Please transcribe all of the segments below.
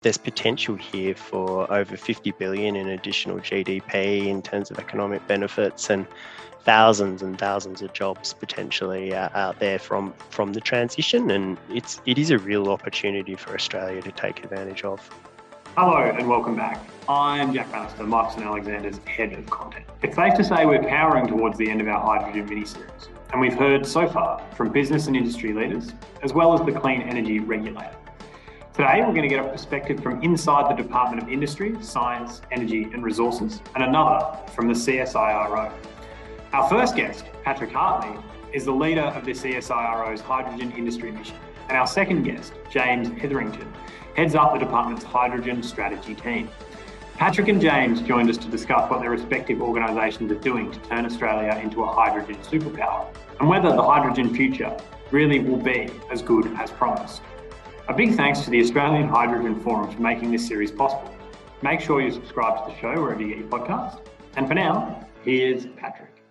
There's potential here for over 50 billion in additional GDP in terms of economic benefits and thousands of jobs potentially out there from the transition, and it is a real opportunity for Australia to take advantage of. Hello and welcome back. I'm Jack Bannister, Marks & Alexander's Head of Content. It's safe to say we're powering towards the end of our hydrogen mini-series, and we've heard so far from business and industry leaders, as well as the Clean Energy Regulator. Today, we're going to get a perspective from inside the Department of Industry, Science, Energy and Resources, and another from the CSIRO. Our first guest, Patrick Hartley, is the leader of the CSIRO's Hydrogen Industry Mission. And our second guest, James Hetherington, heads up the department's hydrogen strategy team. Patrick and James joined us to discuss what their respective organisations are doing to turn Australia into a hydrogen superpower, and whether the hydrogen future really will be as good as promised. A big thanks to the Australian Hydrogen Forum for making this series possible. Make sure you subscribe to the show wherever you get your podcasts. And for now, here's Patrick.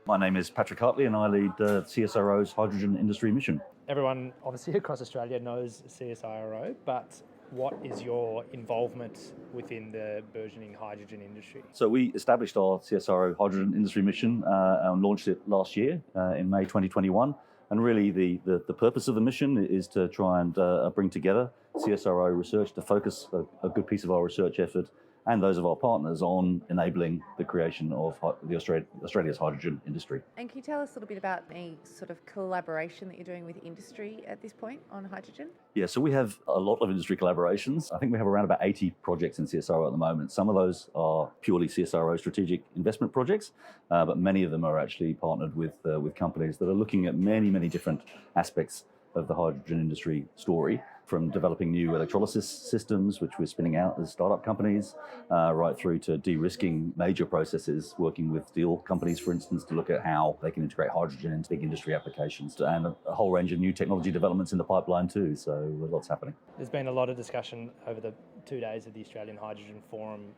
My name is Patrick Hartley and I lead CSIRO's Hydrogen Industry Mission. Everyone obviously across Australia knows CSIRO, but what is your involvement within the burgeoning hydrogen industry? So we established our CSIRO Hydrogen Industry Mission and launched it last year in May 2021. And really the purpose of the mission is to try and bring together CSIRO research to focus a good piece of our research effort and those of our partners on enabling the creation of Australia's hydrogen industry. And can you tell us a little bit about any sort of collaboration that you're doing with industry at this point on hydrogen? Yeah, so we have a lot of industry collaborations. I think we have around about 80 projects in CSIRO at the moment. Some of those are purely CSIRO strategic investment projects, but many of them are actually partnered with companies that are looking at many different aspects of the hydrogen industry story, from developing new electrolysis systems, which we're spinning out as startup companies, right through to de-risking major processes, working with steel companies, for instance, to look at how they can integrate hydrogen into big industry applications, and a whole range of new technology developments in the pipeline too, so lots happening. There's been a lot of discussion over the 2 days of the Australian Hydrogen Forum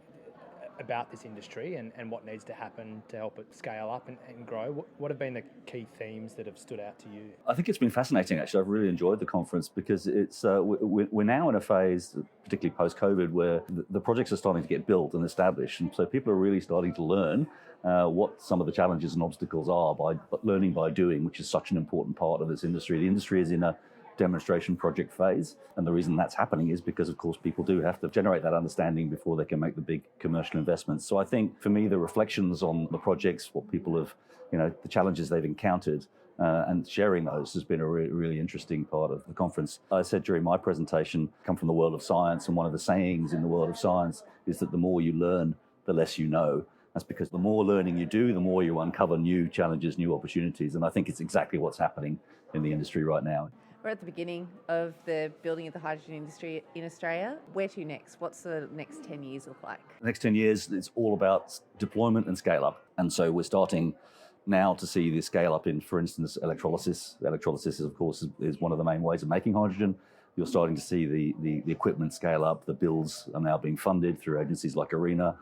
about this industry and what needs to happen to help it scale up and grow. What have been the key themes that have stood out to you? I think it's been fascinating, actually. I've really enjoyed the conference because it's we're now in a phase, particularly post-COVID, where the projects are starting to get built and established, and so people are really starting to learn what some of the challenges and obstacles are by learning by doing, which is such an important part of this industry. The industry is in a demonstration project phase, and the reason that's happening is because, of course, people do have to generate that understanding before they can make the big commercial investments. So I think for me, the reflections on the projects, what people have, the challenges they've encountered, and sharing those has been a really interesting part of the conference. I said during my presentation, I come from the world of science, and one of the sayings in the world of science is that the more you learn, the less you know. That's because the more learning you do, the more you uncover new challenges, new opportunities, and I think it's exactly what's happening in the industry right now. We're at the beginning of the building of the hydrogen industry in Australia. Where to next? What's the next 10 years look like? The next 10 years, it's all about deployment and scale up. And so we're starting now to see the scale up in, for instance, electrolysis. Electrolysis, of course, is one of the main ways of making hydrogen. You're starting to see the equipment scale up. The builds are now being funded through agencies like ARENA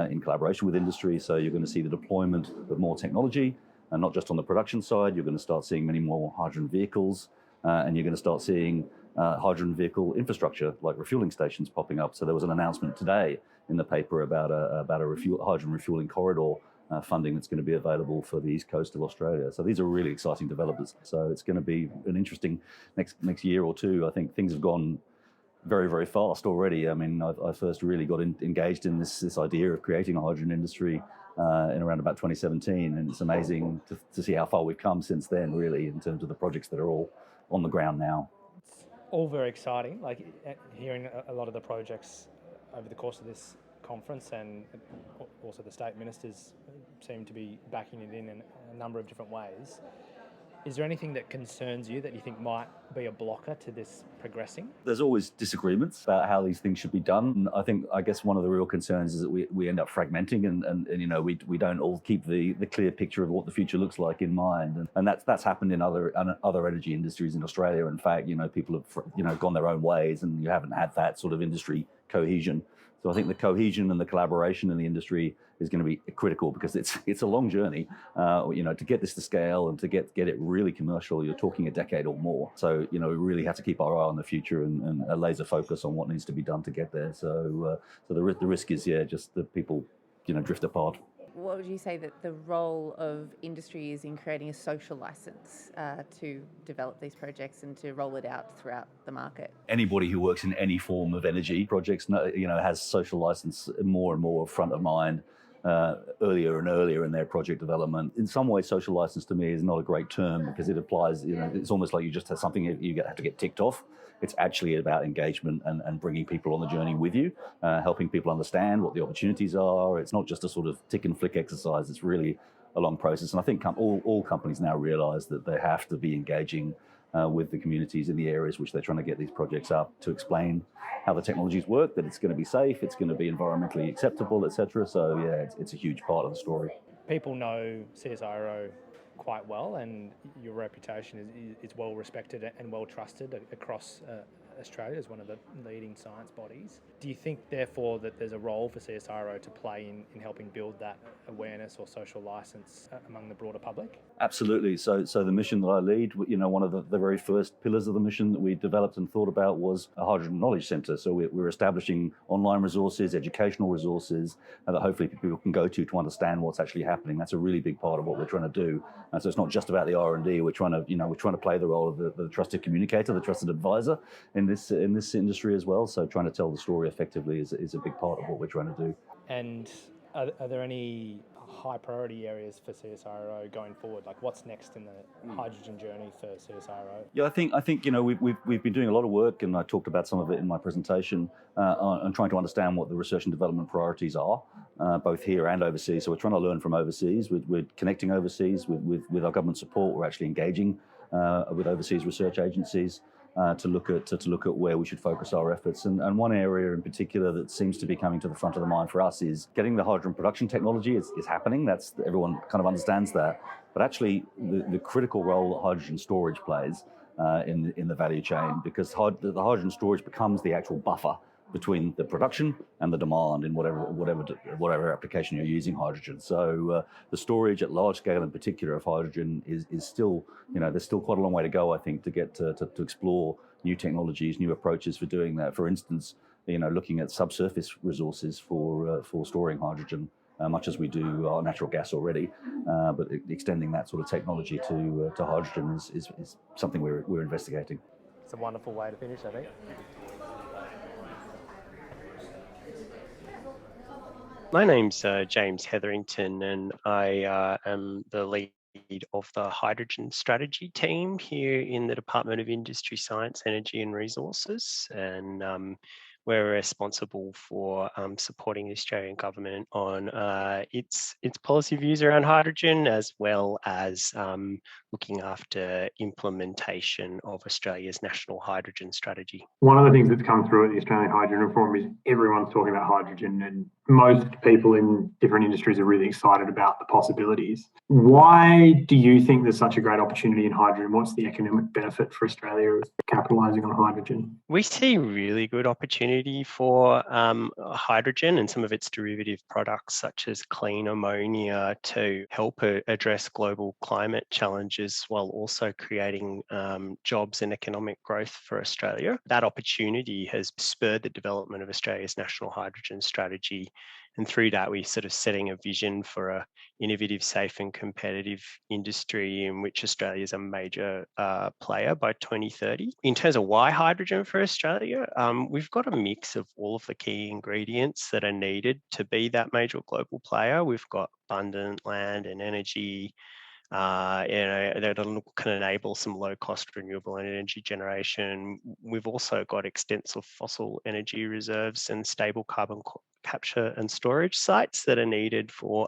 in collaboration with industry. So you're going to see the deployment of more technology, and not just on the production side. You're going to start seeing many more hydrogen vehicles. And you're going to start seeing hydrogen vehicle infrastructure like refueling stations popping up. So there was an announcement today in the paper about a hydrogen refueling corridor funding that's going to be available for the east coast of Australia. So these are really exciting developments. So it's going to be an interesting next year or two. I think things have gone very fast already. I mean, I first really got engaged in this idea of creating a hydrogen industry in around about 2017, and it's amazing to see how far we've come since then, really, in terms of the projects that are all on the ground now. It's all very exciting, like hearing a lot of the projects over the course of this conference, and also the state ministers seem to be backing it in a number of different ways. Is there anything that concerns you that you think might be a blocker to this progressing? There's always disagreements about how these things should be done. And I guess one of the real concerns is that we end up fragmenting and we don't all keep the clear picture of what the future looks like in mind. And that's happened in other energy industries in Australia. In fact, people have gone their own ways, and you haven't had that sort of industry cohesion So I think the cohesion and the collaboration in the industry is going to be critical, because it's a long journey. To get this to scale and to get it really commercial, you're talking a decade or more. So we really have to keep our eye on the future and a laser focus on what needs to be done to get there. So the risk is just that people drift apart. What would you say that the role of industry is in creating a social license to develop these projects and to roll it out throughout the market? Anybody who works in any form of energy projects, has social license more and more front of mind. Earlier and earlier in their project development. In some ways, social license to me is not a great term, because it applies, it's almost like you just have something you have to get ticked off. It's actually about engagement and bringing people on the journey with you, helping people understand what the opportunities are. It's not just a sort of tick and flick exercise. It's really a long process. And I think all companies now realize that they have to be engaging with the communities in the areas which they're trying to get these projects up, to explain how the technologies work, that it's going to be safe, it's going to be environmentally acceptable, etc. So it's a huge part of the story. People know CSIRO quite well, and your reputation is well respected and well trusted across Australia as one of the leading science bodies. Do you think, therefore, that there's a role for CSIRO to play in helping build that awareness or social license among the broader public? Absolutely. So the mission that I lead, one of the very first pillars of the mission that we developed and thought about was a hydrogen knowledge centre. So we're establishing online resources, educational resources that hopefully people can go to understand what's actually happening. That's a really big part of what we're trying to do. And so it's not just about the R&D. We're trying to play the role of the trusted communicator, the trusted advisor in this industry as well. So trying to tell the story effectively is a big part of what we're trying to do. And are there any high priority areas for CSIRO going forward? Like, what's next in the hydrogen journey for CSIRO? Yeah, I think we've been doing a lot of work, and I talked about some of it in my presentation, on trying to understand what the research and development priorities are, both here and overseas. So we're trying to learn from overseas. We're connecting overseas with our government support. We're actually engaging with overseas research agencies to look at where we should focus our efforts. And one area in particular that seems to be coming to the front of the mind for us is getting the hydrogen production technology is happening. That's, everyone kind of understands that. But actually, the critical role that hydrogen storage plays in the value chain, because the hydrogen storage becomes the actual buffer between the production and the demand in whatever application you're using hydrogen. So the storage at large scale in particular of hydrogen is still, there's still quite a long way to go, I think, to get to explore new technologies, new approaches for doing that. For instance, looking at subsurface resources for storing hydrogen, much as we do our natural gas already, but extending that sort of technology to hydrogen is something we're investigating. It's a wonderful way to finish, I think. My name's James Hetherington, and I am the lead of the hydrogen strategy team here in the Department of Industry, Science, Energy and Resources. And we're responsible for supporting the Australian government on its policy views around hydrogen, as well as looking after implementation of Australia's national hydrogen strategy. One of the things that's come through at the Australian Hydrogen Reform is everyone's talking about hydrogen, and most people in different industries are really excited about the possibilities. Why do you think there's such a great opportunity in hydrogen? What's the economic benefit for Australia of capitalising on hydrogen? We see really good opportunity for hydrogen and some of its derivative products, such as clean ammonia, to help address global climate challenges while also creating jobs and economic growth for Australia. That opportunity has spurred the development of Australia's national hydrogen strategy. And through that, we're sort of setting a vision for a innovative, safe and competitive industry in which Australia is a major player by 2030. In terms of why hydrogen for Australia, we've got a mix of all of the key ingredients that are needed to be that major global player. We've got abundant land and energy, that can enable some low-cost renewable energy generation. We've also got extensive fossil energy reserves and stable carbon capture and storage sites that are needed for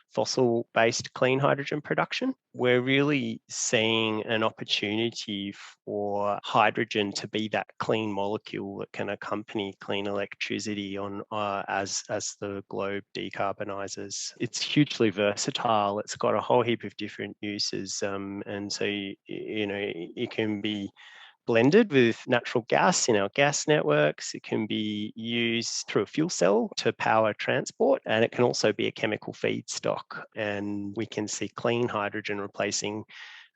fossil-based clean hydrogen production. We're really seeing an opportunity for hydrogen to be that clean molecule that can accompany clean electricity on as the globe decarbonises. It's hugely versatile. It's got a whole heap of different uses, and so it can be blended with natural gas in our gas networks. It can be used through a fuel cell to power transport, and it can also be a chemical feedstock. And we can see clean hydrogen replacing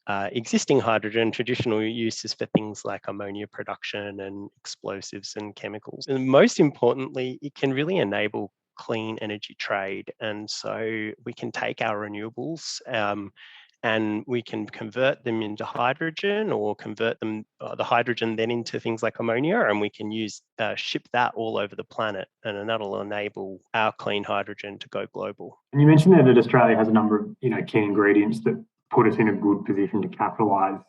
existing hydrogen, traditional uses for things like ammonia production and explosives and chemicals. And most importantly, it can really enable clean energy trade. And so we can take our renewables and we can convert them into hydrogen, or convert them, the hydrogen then into things like ammonia, and we can ship that all over the planet, and that'll enable our clean hydrogen to go global. And you mentioned there that Australia has a number of key ingredients that put us in a good position to capitalise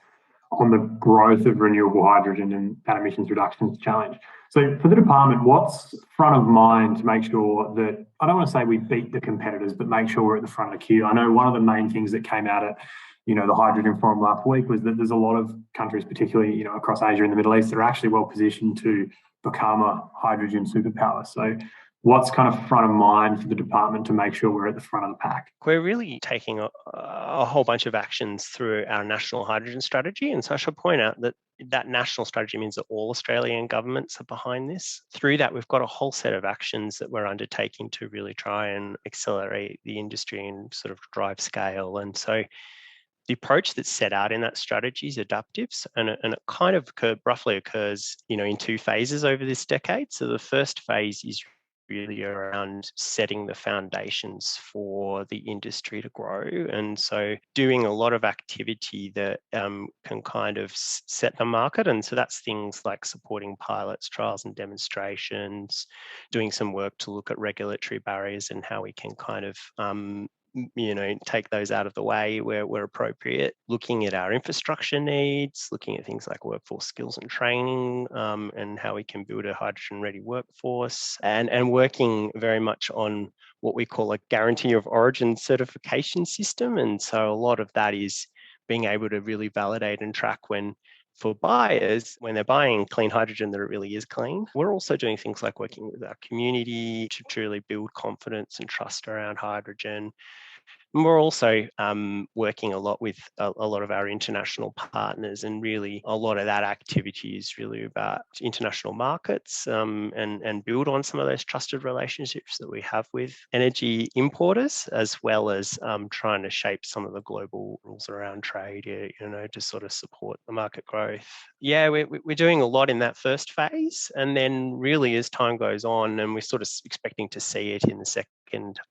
on the growth of renewable hydrogen and that emissions reductions challenge. So for the department, what's front of mind to make sure that, I don't want to say we beat the competitors, but make sure we're at the front of the queue? I know one of the main things that came out at the Hydrogen Forum last week was that there's a lot of countries, particularly across Asia and the Middle East, that are actually well positioned to become a hydrogen superpower. So what's kind of front of mind for the department to make sure we're at the front of the pack? We're really taking a whole bunch of actions through our national hydrogen strategy. And so I should point out that that national strategy means that all Australian governments are behind this. Through that, we've got a whole set of actions that we're undertaking to really try and accelerate the industry and sort of drive scale. And so the approach that's set out in that strategy is adaptive, and it kind of roughly occurs, in two phases over this decade. So the first phase is really around setting the foundations for the industry to grow. And so doing a lot of activity that can kind of set the market. And so that's things like supporting pilots, trials and demonstrations, doing some work to look at regulatory barriers and how we can kind of take those out of the way where appropriate, looking at our infrastructure needs, looking at things like workforce skills and training, and how we can build a hydrogen-ready workforce, and working very much on what we call a guarantee of origin certification system. And so a lot of that is being able to really validate and track for buyers, when they're buying clean hydrogen, that it really is clean. We're also doing things like working with our community to truly build confidence and trust around hydrogen. And we're also working a lot with a lot of our international partners, and really a lot of that activity is really about international markets and build on some of those trusted relationships that we have with energy importers, as well as trying to shape some of the global rules around trade, to sort of support the market growth. Yeah, we're doing a lot in that first phase, and then really as time goes on, and we're sort of expecting to see it in the second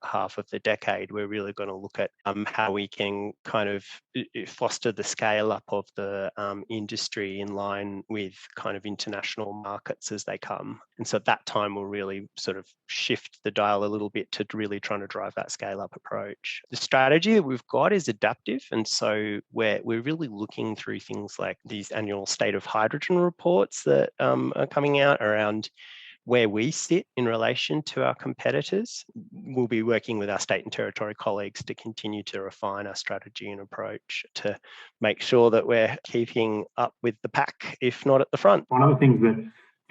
half of the decade, we're really going to look at how we can kind of foster the scale up of the industry in line with kind of international markets as they come. And so at that time, we'll really sort of shift the dial a little bit to really trying to drive that scale up approach. The strategy that we've got is adaptive. And so we're really looking through things like these annual state of hydrogen reports that are coming out around where we sit in relation to our competitors. We'll be working with our state and territory colleagues to continue to refine our strategy and approach to make sure that we're keeping up with the pack, if not at the front. One of the things that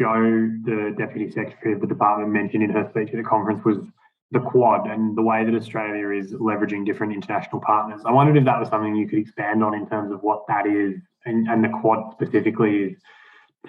Jo, the Deputy Secretary of the Department, mentioned in her speech at the conference was the Quad and the way that Australia is leveraging different international partners. I wondered if that was something you could expand on in terms of what that is, and the Quad specifically is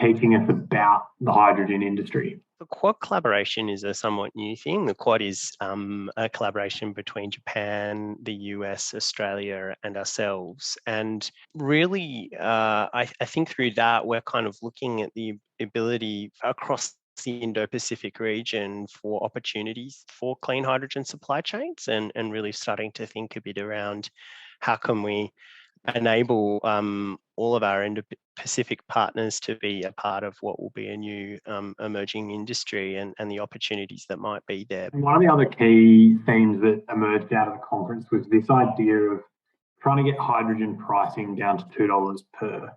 teaching us about the hydrogen industry. The Quad collaboration is a somewhat new thing. The Quad is a collaboration between Japan, the US, Australia, and ourselves. And really, I think through that, we're kind of looking at the ability across the Indo-Pacific region for opportunities for clean hydrogen supply chains, and really starting to think a bit around how can we enable all of our Indo-Pacific partners to be a part of what will be a new emerging industry, and the opportunities that might be there. And one of the other key themes that emerged out of the conference was this idea of trying to get hydrogen pricing down to $2 per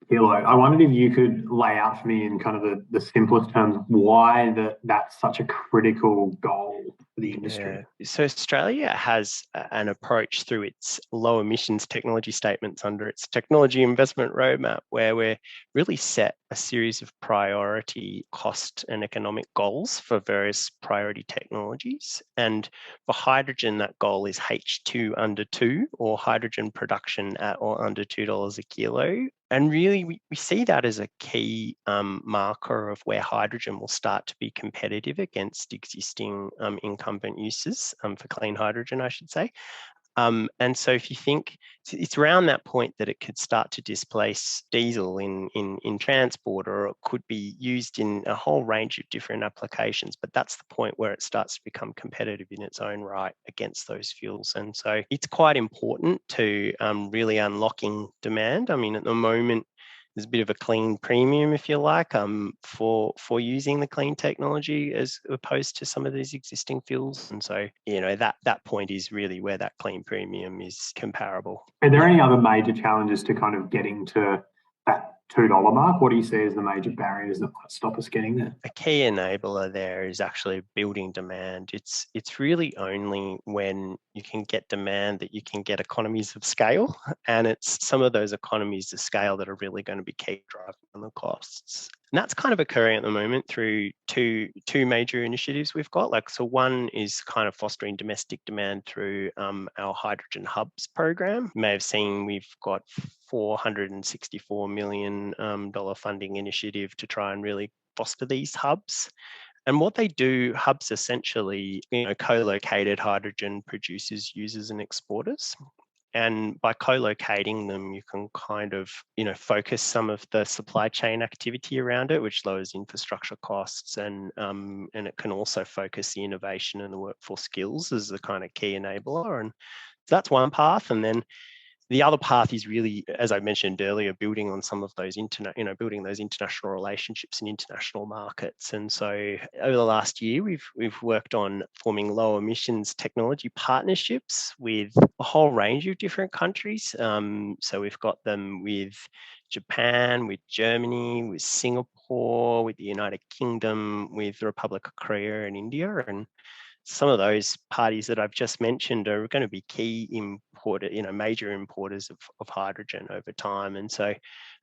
kilo. I wondered if you could lay out for me in kind of the simplest terms why that's such a critical goal for the industry. Yeah. So Australia has an approach through its low emissions technology statements under its technology investment roadmap, where we're really set a series of priority cost and economic goals for various priority technologies. And for hydrogen, that goal is H2 under 2, or hydrogen production at or under $2 a kilo. And really, we see that as a key marker of where hydrogen will start to be competitive against existing incumbent uses for clean hydrogen, I should say. And so if you think it's around that point that it could start to displace diesel in transport, or it could be used in a whole range of different applications, but that's the point where it starts to become competitive in its own right against those fuels. And so it's quite important to really unlocking demand. I mean, at the moment, there's a bit of a clean premium, if you like, for using the clean technology as opposed to some of these existing fuels. And so, that point is really where that clean premium is comparable. Are there any other major challenges to kind of getting to that $2 mark? What do you see as the major barriers that might stop us getting there? A key enabler there is actually building demand. It's really only when you can get demand that you can get economies of scale, and it's some of those economies of scale that are really going to be key driving on the costs. And that's kind of occurring at the moment through two major initiatives we've got. So one is kind of fostering domestic demand through our hydrogen hubs program. You may have seen we've got $464 million funding initiative to try and really foster these hubs. And what they do, hubs essentially, co-located hydrogen producers, users and exporters. And by co-locating them, you can kind of, focus some of the supply chain activity around it, which lowers infrastructure costs, and it can also focus the innovation and the workforce skills as the kind of key enabler. And that's one path. And then the other path is really, as I mentioned earlier, building on some of those building those international relationships and international markets. And so over the last year, we've worked on forming low emissions technology partnerships with a whole range of different countries. So we've got them with Japan, with Germany, with Singapore, with the United Kingdom, with the Republic of Korea and India. And some of those parties that I've just mentioned are going to be key major importers of hydrogen over time. And so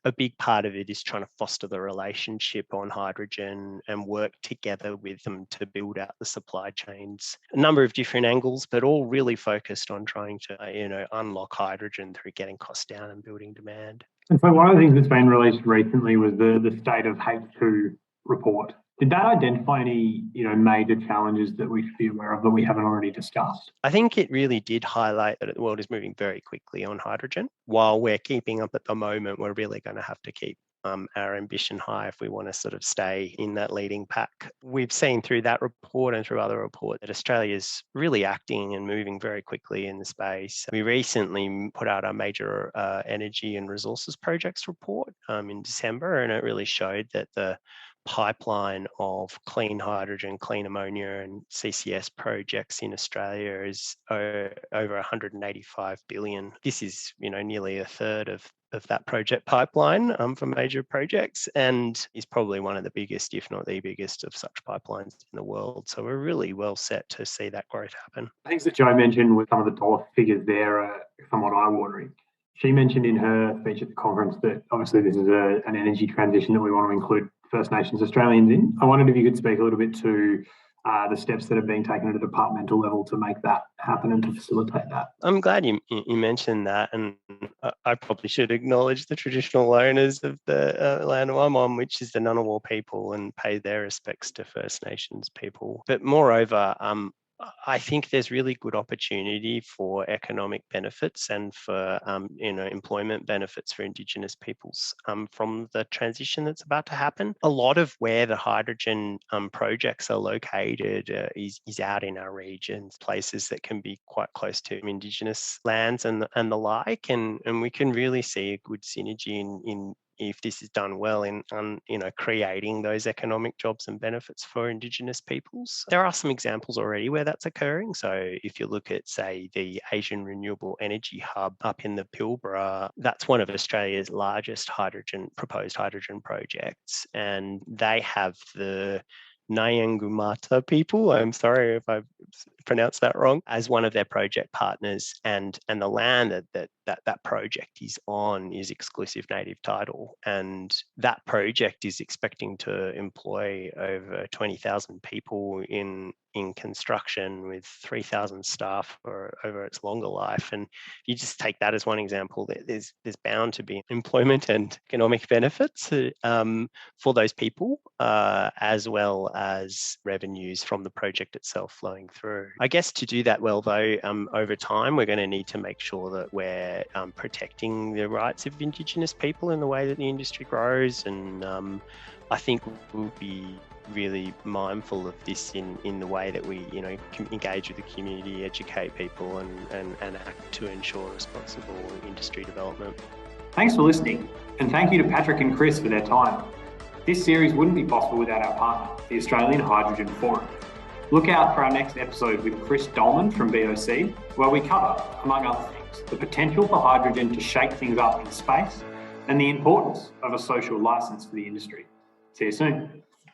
a big part of it is trying to foster the relationship on hydrogen and work together with them to build out the supply chains. A number of different angles, but all really focused on trying to, unlock hydrogen through getting costs down and building demand. And so one of the things that's been released recently was the State of H2 report. Did that identify any, major challenges that we should be aware of that we haven't already discussed? I think it really did highlight that the world is moving very quickly on hydrogen. While we're keeping up at the moment, we're really going to have to keep our ambition high if we want to sort of stay in that leading pack. We've seen through that report and through other reports that Australia's really acting and moving very quickly in the space. We recently put out our major energy and resources projects report in December, and it really showed that the pipeline of clean hydrogen, clean ammonia and CCS projects in Australia is over 185 billion. This is, nearly a third of that project pipeline for major projects, and is probably one of the biggest, if not the biggest, of such pipelines in the world. So we're really well set to see that growth happen. Things that Jo mentioned with some of the dollar figures there are somewhat eye-watering. She mentioned in her speech at the conference that obviously this is an energy transition that we want to include First Nations Australians in. I wondered if you could speak a little bit to the steps that are being taken at a departmental level to make that happen and to facilitate that. I'm glad you mentioned that, and I probably should acknowledge the traditional owners of the land I'm on, which is the Ngunnawal people, and pay their respects to First Nations people. But moreover, I think there's really good opportunity for economic benefits and for employment benefits for Indigenous peoples from the transition that's about to happen. A lot of where the hydrogen projects are located is out in our regions, places that can be quite close to Indigenous lands and the like, and we can really see a good synergy in if this is done well in creating those economic jobs and benefits for Indigenous peoples. There are some examples already where that's occurring. So if you look at, say, the Asian Renewable Energy Hub up in the Pilbara, that's one of Australia's largest proposed hydrogen projects, and they have the Nyangumata people, I'm sorry if I've pronounced that wrong, as one of their project partners, and the land that that project is on is exclusive native title, and that project is expecting to employ over 20,000 people in construction with 3,000 staff over its longer life. And if you just take that as one example, there's bound to be employment and economic benefits for those people, as well as revenues from the project itself flowing through. I guess to do that well, though, over time, we're going to need to make sure that we're protecting the rights of Indigenous people in the way that the industry grows. And I think we'll be really mindful of this in the way that we engage with the community, educate people, and act to ensure responsible industry development. Thanks for listening, and thank you to Patrick and Chris for their time. This series wouldn't be possible without our partner, the Australian Hydrogen Forum. Look out for our next episode with Chris Dolman from BOC, where we cover, among other things, the potential for hydrogen to shake things up in space and the importance of a social licence for the industry. See you soon.